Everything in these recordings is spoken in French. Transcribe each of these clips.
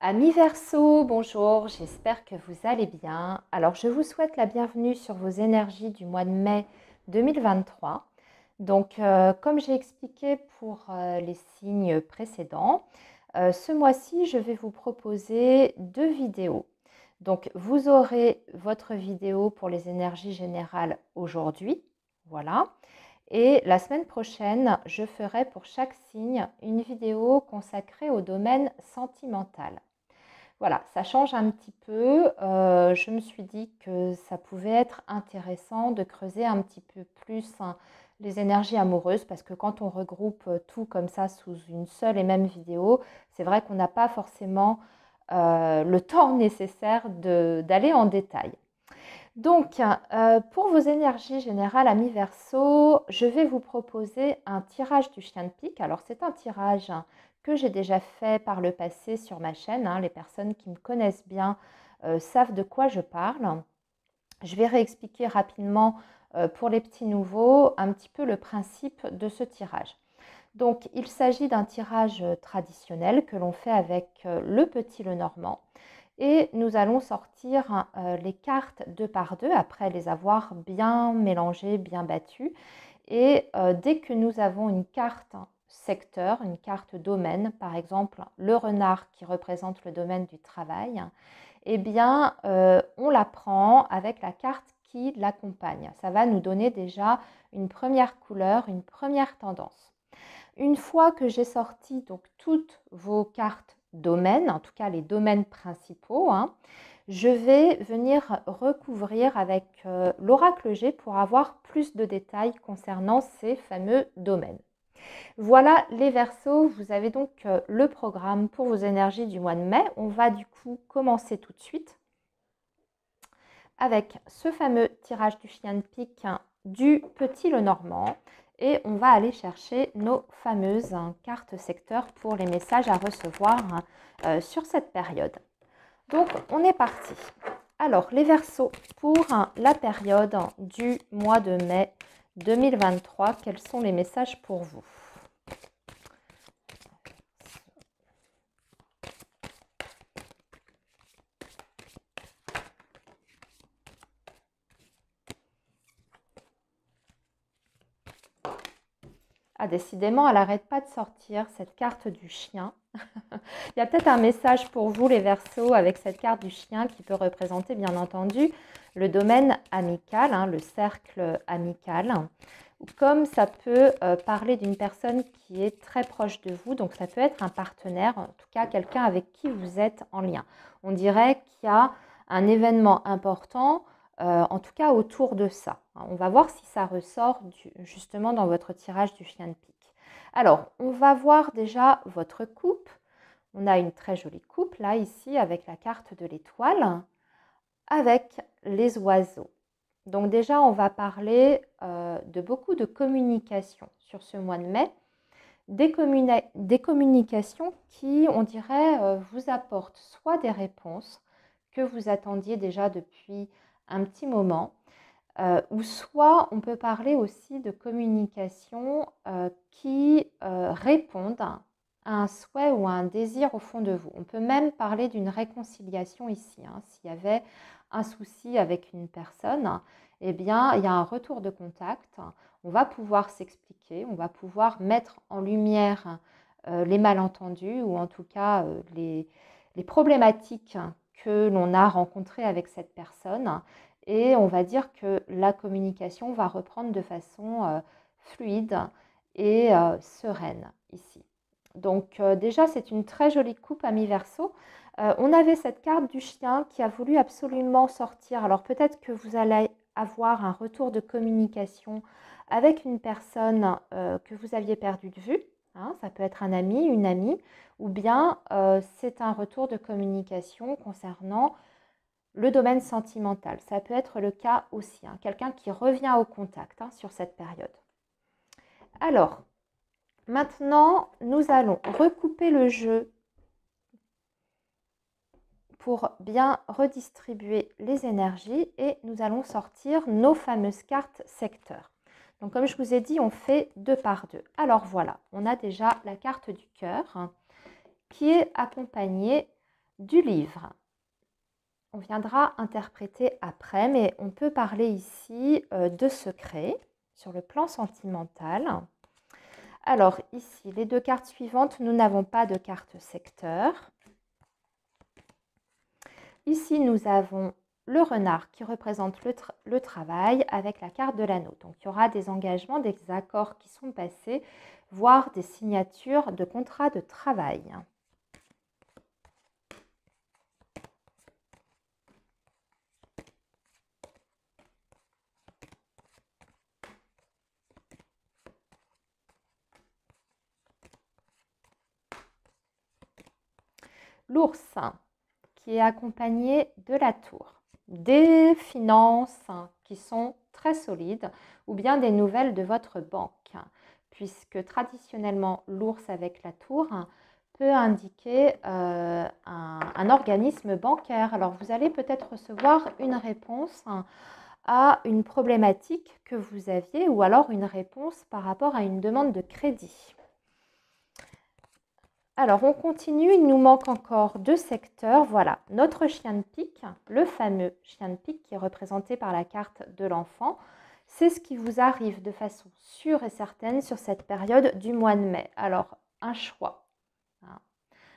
Amis Verseau, bonjour, j'espère que vous allez bien. Alors, je vous souhaite la bienvenue sur vos énergies du mois de mai 2023. Donc, comme j'ai expliqué pour les signes précédents, ce mois-ci, je vais vous proposer deux vidéos. Donc, vous aurez votre vidéo pour les énergies générales aujourd'hui, voilà. Et la semaine prochaine, je ferai pour chaque signe une vidéo consacrée au domaine sentimental. Voilà, ça change un petit peu. Je me suis dit que ça pouvait être intéressant de creuser un petit peu plus les énergies amoureuses parce que quand on regroupe tout comme ça sous une seule et même vidéo, c'est vrai qu'on n'a pas forcément le temps nécessaire d'aller en détail. Donc, pour vos énergies générales, amis Verseau, je vais vous proposer un tirage du chien de pique. Alors, c'est un tirage que j'ai déjà fait par le passé sur ma chaîne. Les personnes qui me connaissent bien savent de quoi je parle. Je vais réexpliquer rapidement pour les petits nouveaux un petit peu le principe de ce tirage. Donc, il s'agit d'un tirage traditionnel que l'on fait avec le petit Lenormand. Et nous allons sortir les cartes deux par deux après les avoir bien mélangées, bien battues. Et dès que nous avons une carte secteur, une carte domaine, par exemple le renard qui représente le domaine du travail, eh bien on la prend avec la carte qui l'accompagne. Ça va nous donner déjà une première couleur, une première tendance. Une fois que j'ai sorti donc toutes vos cartes domaines, en tout cas les domaines principaux, je vais venir recouvrir avec l'oracle G pour avoir plus de détails concernant ces fameux domaines. Voilà les Verseaux, vous avez donc le programme pour vos énergies du mois de mai. On va du coup commencer tout de suite avec ce fameux tirage du chien de pique du petit Lenormand. Et on va aller chercher nos fameuses cartes secteurs pour les messages à recevoir sur cette période. Donc, on est parti. Alors, les Verseaux, pour la période du mois de mai 2023, quels sont les messages pour vous? Ah, décidément, elle n'arrête pas de sortir cette carte du chien. Il y a peut-être un message pour vous, les Verseaux, avec cette carte du chien qui peut représenter, bien entendu, le domaine amical, le cercle amical. Comme ça peut parler d'une personne qui est très proche de vous, donc ça peut être un partenaire, en tout cas quelqu'un avec qui vous êtes en lien. On dirait qu'il y a un événement important, en tout cas autour de ça. On va voir si ça ressort justement dans votre tirage du chien de pique. Alors, on va voir déjà votre coupe. On a une très jolie coupe là, ici, avec la carte de l'étoile, avec les oiseaux. Donc déjà, on va parler de beaucoup de communication sur ce mois de mai. Des communications qui, on dirait, vous apportent soit des réponses que vous attendiez déjà depuis un petit moment, ou soit on peut parler aussi de communications qui répondent à un souhait ou à un désir au fond de vous. On peut même parler d'une réconciliation ici. S'il y avait un souci avec une personne, eh bien, il y a un retour de contact. On va pouvoir s'expliquer, on va pouvoir mettre en lumière les malentendus ou en tout cas les problématiques que l'on a rencontrées avec cette personne. Et on va dire que la communication va reprendre de façon fluide et sereine ici. Donc déjà, c'est une très jolie coupe à mi-verso. On avait cette carte du chien qui a voulu absolument sortir. Alors peut-être que vous allez avoir un retour de communication avec une personne que vous aviez perdu de vue. Ça peut être un ami, une amie, ou bien c'est un retour de communication concernant le domaine sentimental. Ça peut être le cas aussi, quelqu'un qui revient au contact sur cette période. Alors, maintenant, nous allons recouper le jeu pour bien redistribuer les énergies et nous allons sortir nos fameuses cartes secteurs. Donc, comme je vous ai dit, on fait deux par deux. Alors voilà, on a déjà la carte du cœur qui est accompagnée du livre. On viendra interpréter après, mais on peut parler ici de secret sur le plan sentimental. Alors ici, les deux cartes suivantes, nous n'avons pas de carte secteur. Ici, nous avons le renard qui représente le travail avec la carte de l'anneau. Donc, il y aura des engagements, des accords qui sont passés, voire des signatures de contrats de travail. L'ours qui est accompagné de la tour, des finances qui sont très solides ou bien des nouvelles de votre banque, puisque traditionnellement l'ours avec la tour peut indiquer un organisme bancaire. Alors vous allez peut-être recevoir une réponse à une problématique que vous aviez ou alors une réponse par rapport à une demande de crédit. Alors, on continue, il nous manque encore deux secteurs. Voilà, notre chien de pique, le fameux chien de pique qui est représenté par la carte de l'enfant. C'est ce qui vous arrive de façon sûre et certaine sur cette période du mois de mai. Alors, un choix.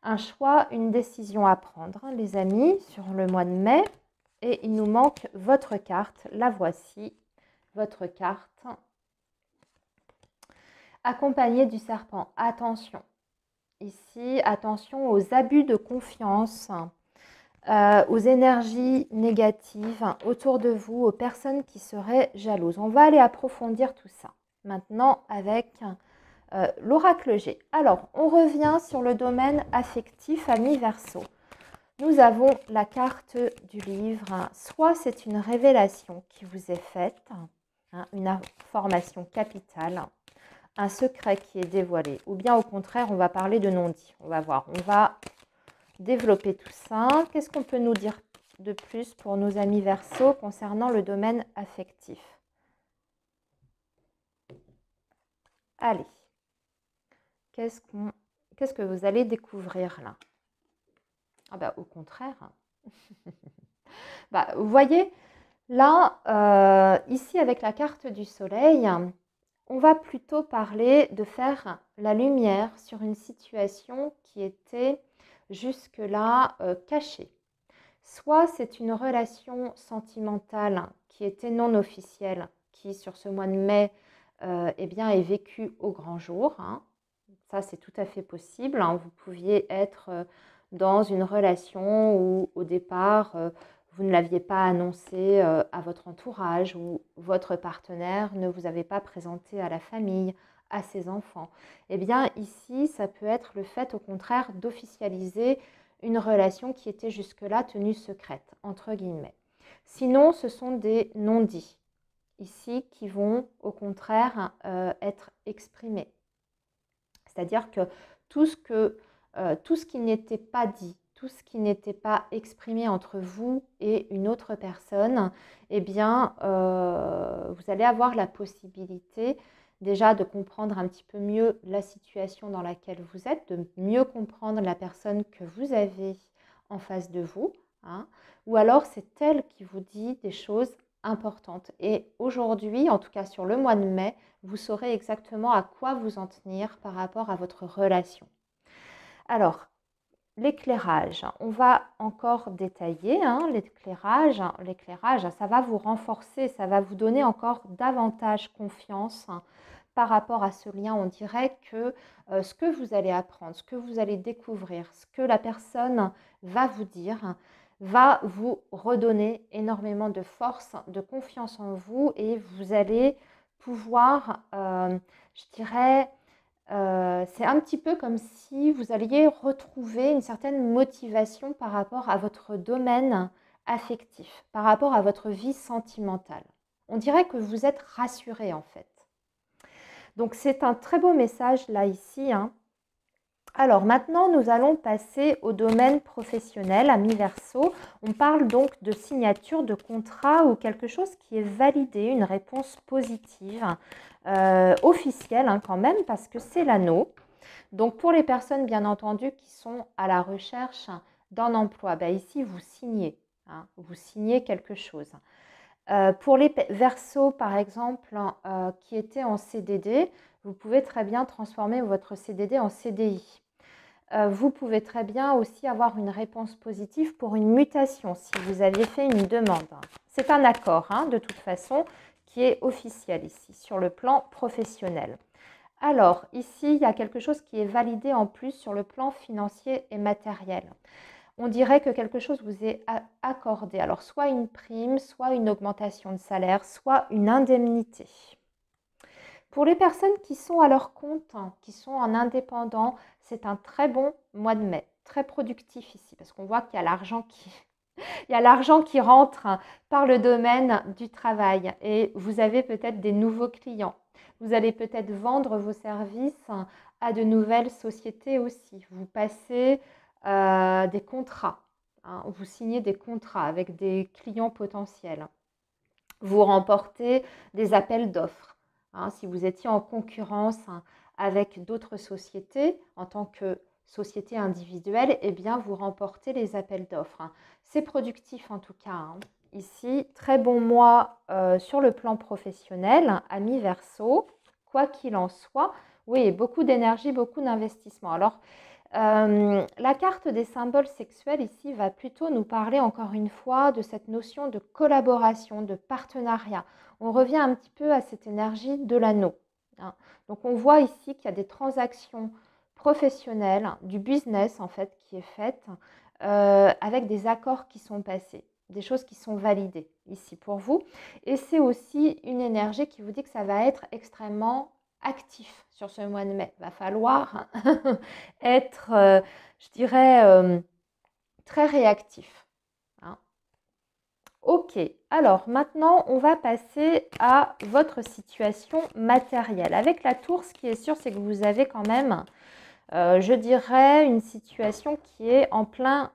Un choix, une décision à prendre, les amis, sur le mois de mai. Et il nous manque votre carte. La voici, votre carte. Accompagnée du serpent. Attention. Ici, attention aux abus de confiance, aux énergies négatives autour de vous, aux personnes qui seraient jalouses. On va aller approfondir tout ça maintenant avec l'oracle G. Alors, on revient sur le domaine affectif, ami Verseau. Nous avons la carte du livre. Soit c'est une révélation qui vous est faite, une information capitale, un secret qui est dévoilé, ou bien au contraire, on va parler de non-dit. On va voir, on va développer tout ça. Qu'est-ce qu'on peut nous dire de plus pour nos amis Verseau concernant le domaine affectif? Allez, qu'est-ce que vous allez découvrir là? Ah bah au contraire. Bah, vous voyez, là, ici avec la carte du soleil, on va plutôt parler de faire la lumière sur une situation qui était jusque-là cachée. Soit c'est une relation sentimentale qui était non officielle, qui sur ce mois de mai eh bien, est vécue au grand jour. Ça, c'est tout à fait possible. Vous pouviez être dans une relation où au départ, vous ne l'aviez pas annoncé à votre entourage ou votre partenaire ne vous avait pas présenté à la famille, à ses enfants. Eh bien, ici, ça peut être le fait, au contraire, d'officialiser une relation qui était jusque-là tenue secrète, entre guillemets. Sinon, ce sont des non-dits, ici, qui vont, au contraire, être exprimés. C'est-à-dire que tout ce qui n'était pas dit, tout ce qui n'était pas exprimé entre vous et une autre personne, eh bien, vous allez avoir la possibilité déjà de comprendre un petit peu mieux la situation dans laquelle vous êtes, de mieux comprendre la personne que vous avez en face de vous, ou alors c'est elle qui vous dit des choses importantes. Et aujourd'hui, en tout cas sur le mois de mai, vous saurez exactement à quoi vous en tenir par rapport à votre relation. Alors, l'éclairage, on va encore détailler l'éclairage. L'éclairage, ça va vous renforcer, ça va vous donner encore davantage confiance par rapport à ce lien. On dirait que ce que vous allez apprendre, ce que vous allez découvrir, ce que la personne va vous dire, va vous redonner énormément de force, de confiance en vous et vous allez pouvoir, je dirais, c'est un petit peu comme si vous alliez retrouver une certaine motivation par rapport à votre domaine affectif, par rapport à votre vie sentimentale. On dirait que vous êtes rassuré en fait. Donc c'est un très beau message là ici. Alors maintenant, nous allons passer au domaine professionnel, ami Verseau. On parle donc de signature de contrat ou quelque chose qui est validé, une réponse positive, officielle quand même, parce que c'est l'anneau. Donc pour les personnes bien entendu qui sont à la recherche d'un emploi. Ben, ici, vous signez, hein, vous signez quelque chose. Pour les Verseaux, par exemple, qui étaient en CDD, vous pouvez très bien transformer votre CDD en CDI. Vous pouvez très bien aussi avoir une réponse positive pour une mutation si vous aviez fait une demande. C'est un accord, hein, de toute façon, qui est officiel ici, sur le plan professionnel. Alors, ici, il y a quelque chose qui est validé en plus sur le plan financier et matériel. On dirait que quelque chose vous est accordé. Alors, soit une prime, soit une augmentation de salaire, soit une indemnité. Pour les personnes qui sont à leur compte, hein, qui sont en indépendant, c'est un très bon mois de mai, très productif ici, parce qu'on voit qu'il y a l'argent il y a l'argent qui rentre par le domaine du travail et vous avez peut-être des nouveaux clients. Vous allez peut-être vendre vos services à de nouvelles sociétés aussi. Vous passez des contrats, hein, vous signez des contrats avec des clients potentiels. Vous remportez des appels d'offres. Hein, si vous étiez en concurrence avec d'autres sociétés en tant que société individuelle, eh bien vous remportez les appels d'offres. C'est productif en tout cas. Hein. Ici, très bon mois sur le plan professionnel, amis Verseau, quoi qu'il en soit. Oui, beaucoup d'énergie, beaucoup d'investissement. Alors, la carte des symboles sexuels ici va plutôt nous parler encore une fois de cette notion de collaboration, de partenariat. On revient un petit peu à cette énergie de l'anneau. Hein. Donc on voit ici qu'il y a des transactions professionnelles, du business en fait qui est faite avec des accords qui sont passés, des choses qui sont validées ici pour vous. Et c'est aussi une énergie qui vous dit que ça va être extrêmement actif sur ce mois de mai. Il va falloir être, je dirais, très réactif. Hein. Ok, alors maintenant, on va passer à votre situation matérielle. Avec la tour, ce qui est sûr, c'est que vous avez quand même, je dirais, une situation qui est en plein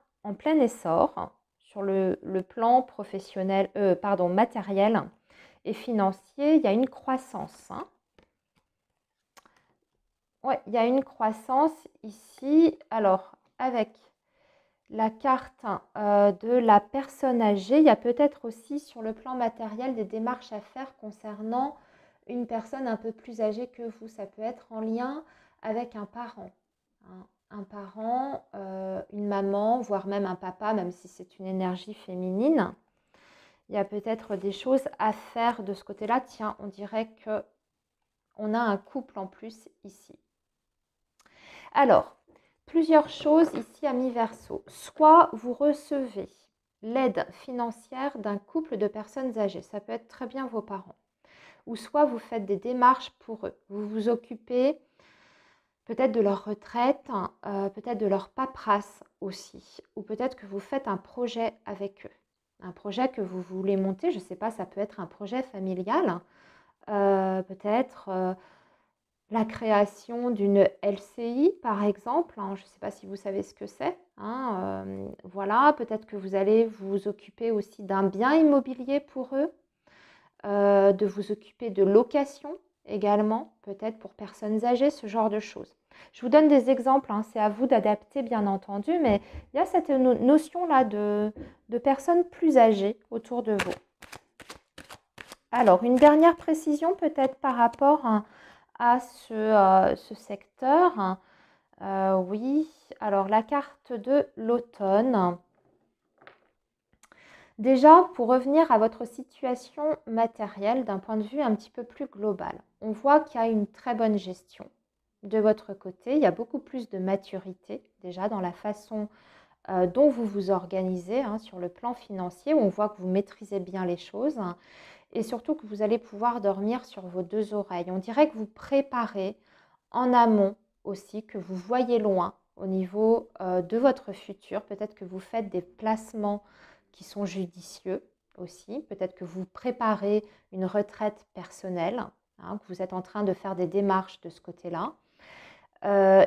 essor sur le plan professionnel, matériel et financier. Il y a une croissance. Hein. Ouais, il y a une croissance ici. Alors, avec la carte de la personne âgée, il y a peut-être aussi sur le plan matériel des démarches à faire concernant une personne un peu plus âgée que vous. Ça peut être en lien avec un parent. Hein. Un parent, une maman, voire même un papa, même si c'est une énergie féminine. Il y a peut-être des choses à faire de ce côté-là. Tiens, on dirait qu'on a un couple en plus ici. Alors, plusieurs choses ici, amis Verseau. Soit vous recevez l'aide financière d'un couple de personnes âgées. Ça peut être très bien vos parents. Ou soit vous faites des démarches pour eux. Vous vous occupez peut-être de leur retraite, peut-être de leur paperasse aussi. Ou peut-être que vous faites un projet avec eux. Un projet que vous voulez monter. Je ne sais pas, ça peut être un projet familial. Peut-être la création d'une LCI, par exemple. Hein, je ne sais pas si vous savez ce que c'est. Hein, voilà, peut-être que vous allez vous occuper aussi d'un bien immobilier pour eux, de vous occuper de location également, peut-être pour personnes âgées, ce genre de choses. Je vous donne des exemples, hein, c'est à vous d'adapter bien entendu, mais il y a cette notion-là de personnes plus âgées autour de vous. Alors, une dernière précision peut-être par rapport à ce secteur. Oui, alors la carte de l'automne. Déjà, pour revenir à votre situation matérielle d'un point de vue un petit peu plus global, on voit qu'il y a une très bonne gestion de votre côté. Il y a beaucoup plus de maturité déjà dans la façon dont vous vous organisez hein, sur le plan financier. On voit que vous maîtrisez bien les choses. Et surtout que vous allez pouvoir dormir sur vos deux oreilles. On dirait que vous préparez en amont aussi, que vous voyez loin au niveau de votre futur. Peut-être que vous faites des placements qui sont judicieux aussi. Peut-être que vous préparez une retraite personnelle, hein, que vous êtes en train de faire des démarches de ce côté-là.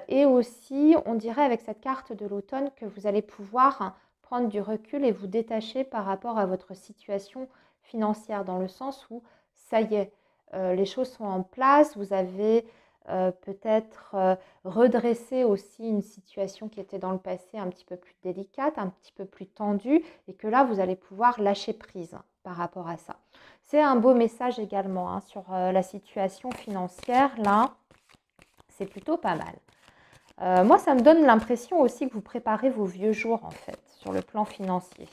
Et aussi, on dirait avec cette carte de l'automne que vous allez pouvoir prendre du recul et vous détacher par rapport à votre situation financière, dans le sens où ça y est, les choses sont en place, vous avez peut-être redresser aussi une situation qui était dans le passé un petit peu plus délicate, un petit peu plus tendue, et que là, vous allez pouvoir lâcher prise par rapport à ça. C'est un beau message également hein, sur la situation financière, là, c'est plutôt pas mal. Moi, ça me donne l'impression aussi que vous préparez vos vieux jours, en fait, sur le plan financier.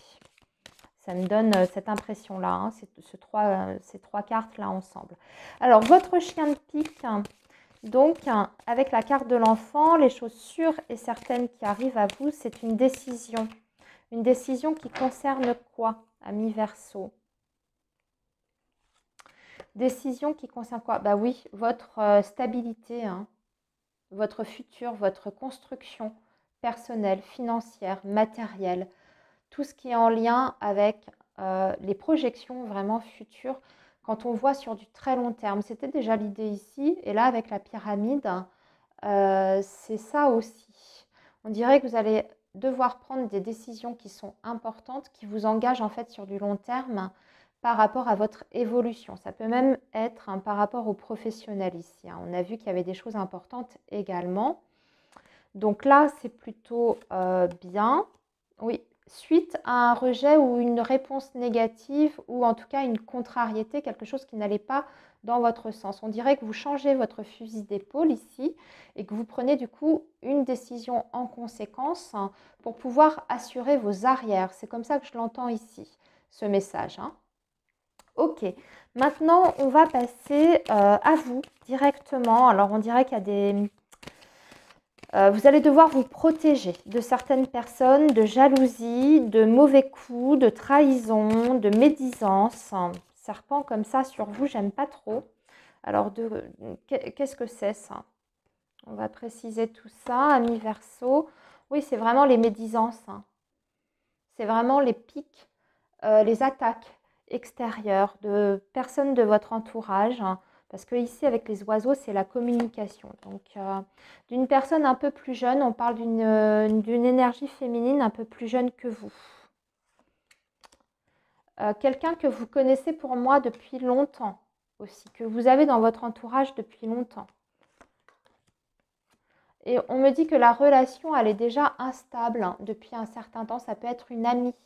Ça me donne cette impression-là, hein, ces trois cartes-là ensemble. Alors, votre chien de pique, donc, avec la carte de l'enfant, les choses sûres et certaines qui arrivent à vous, c'est une décision. Une décision qui concerne quoi, ami Verseau? Décision qui concerne quoi? Bah oui, votre stabilité, hein, votre futur, votre construction personnelle, financière, matérielle, tout ce qui est en lien avec les projections vraiment futures. Quand on voit sur du très long terme, c'était déjà l'idée ici, et là avec la pyramide, c'est ça aussi. On dirait que vous allez devoir prendre des décisions qui sont importantes, qui vous engagent en fait sur du long terme par rapport à votre évolution. Ça peut même être hein, par rapport aux professionnels ici. Hein. On a vu qu'il y avait des choses importantes également. Donc là, c'est plutôt bien. Oui, suite à un rejet ou une réponse négative ou en tout cas une contrariété, quelque chose qui n'allait pas dans votre sens. On dirait que vous changez votre fusil d'épaule ici et que vous prenez du coup une décision en conséquence hein, pour pouvoir assurer vos arrières. C'est comme ça que je l'entends ici, ce message. Hein. Ok, maintenant on va passer à vous directement. Alors on dirait qu'il y a des... vous allez devoir vous protéger de certaines personnes, de jalousie, de mauvais coups, de trahison, de médisance. Serpent comme ça sur vous, j'aime pas trop. Alors, qu'est-ce que c'est ça? On va préciser tout ça. Ami Verseau. Oui, c'est vraiment les médisances. Hein. C'est vraiment les pics, les attaques extérieures de personnes de votre entourage. Hein. Parce que ici, avec les oiseaux, c'est la communication. Donc, d'une personne un peu plus jeune, on parle d'une énergie féminine un peu plus jeune que vous. Quelqu'un que vous connaissez pour moi depuis longtemps aussi, que vous avez dans votre entourage depuis longtemps. Et on me dit que la relation, elle est déjà instable hein, depuis un certain temps. Ça peut être une amie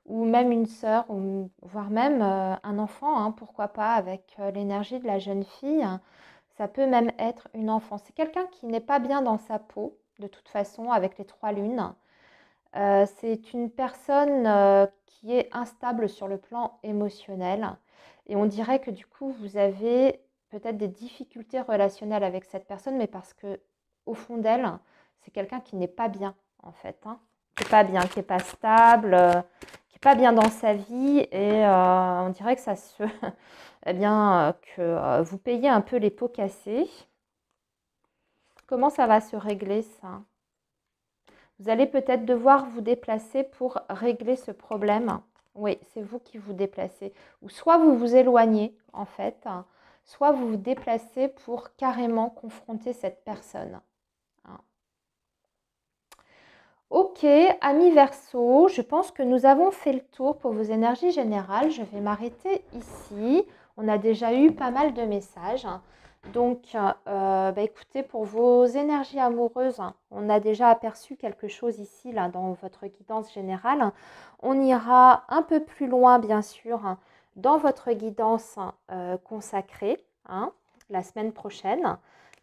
ou même une sœur, ou voire même un enfant, hein, pourquoi pas, avec l'énergie de la jeune fille. Ça peut même être une enfant. C'est quelqu'un qui n'est pas bien dans sa peau, de toute façon, avec les 3 lunes. C'est une personne qui est instable sur le plan émotionnel. Et on dirait que du coup, vous avez peut-être des difficultés relationnelles avec cette personne, mais parce que au fond d'elle, c'est quelqu'un qui n'est pas bien, en fait. Hein. Qui n'est pas bien, qui n'est pas stable, qui n'est pas bien dans sa vie. Et on dirait que ça se... eh bien, que vous payez un peu les pots cassés. Comment ça va se régler, ça? Vous allez peut-être devoir vous déplacer pour régler ce problème. Oui, c'est vous qui vous déplacez. Ou soit vous vous éloignez, en fait, soit vous vous déplacez pour carrément confronter cette personne. Ok, amis Verseau, je pense que nous avons fait le tour pour vos énergies générales. Je vais m'arrêter ici. On a déjà eu pas mal de messages. Donc, écoutez, pour vos énergies amoureuses, on a déjà aperçu quelque chose ici, là, dans votre guidance générale. On ira un peu plus loin, bien sûr, dans votre guidance consacrée, hein, la semaine prochaine.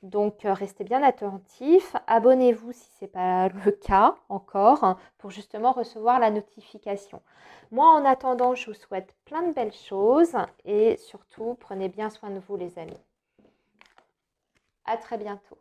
Donc, restez bien attentifs. Abonnez-vous si ce n'est pas le cas encore, pour justement recevoir la notification. Moi, en attendant, je vous souhaite plein de belles choses et surtout, prenez bien soin de vous, les amis. À très bientôt.